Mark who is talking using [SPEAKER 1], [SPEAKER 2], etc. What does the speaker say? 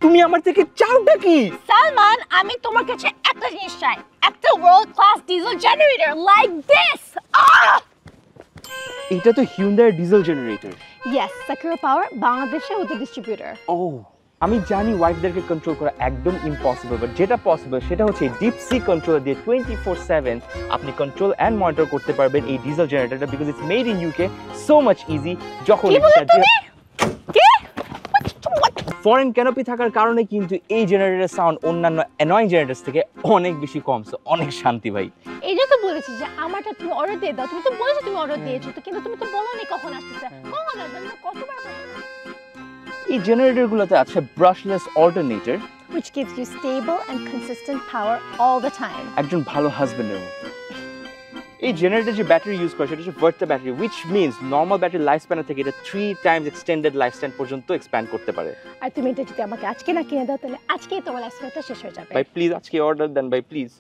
[SPEAKER 1] তুমি আমার থেকে চাওটা কি?
[SPEAKER 2] সালমান, আমি তোমার কাছে একটা জিনিস চাই, একটা world class diesel generator like this.
[SPEAKER 1] এটা তো Hyundai diesel generator.
[SPEAKER 2] Yes, Sakura power বাংলাদেশে ওদের ডিস্ট্রিবিউটর।
[SPEAKER 1] ও, আমি জানি ওয়াইফদেরকে কন্ট্রোল করা একদম ইম্পসিবল, বাট যেটা পসিবল সেটা হচ্ছে ডিপ সি কন্ট্রোলার দিয়ে 24/7 আপনি কন্ট্রোল এন্ড মনিটর করতে পারবেন এই ডিজেল জেনারেটরটা, because it's made in UK, so much easy. যখন ফরেন ক্যানোপি থাকার কারণে কিন্তু এই জেনারেটরের সাউন্ড অন্যান্য অ্যানয়িং জেনারেটরস থেকে অনেক বেশি কম, সো অনেক শান্তি ভাই।
[SPEAKER 2] এই যে তো বলেছি যে আমারটা তুমি অর্ডার দিয়ে দাও, তুমি তো বলেছো তুমি অর্ডার দিয়েছো, তো কিন্তু তুমি তো বলোনি কখন আসতেছে। কখন আসবে? আমি কতবার বলছি।
[SPEAKER 1] এই জেনারেটরগুলোতে আছে brushless alternator,
[SPEAKER 2] which gives you stable and consistent power all the time.
[SPEAKER 1] একজন ভালো হাজবেন্ডের মতো। এই জেনারেটর যে ব্যাটারি ইউজ করে সেটা হচ্ছে Barta battery, which means normal battery life span থেকে এটা 3 টাইমস এক্সটেন্ডেড লাইফ স্প্যান পর্যন্ত এক্সপ্যান্ড করতে পারে।
[SPEAKER 2] আর তুমি এটা যদি আমাকে আজকে না কিনে দাও তাহলে আজকেই তোমার লাইফ স্প্যানটা শেষ হয়ে যাবে।
[SPEAKER 1] ভাই প্লিজ আজকে অর্ডার দেন ভাই, প্লিজ।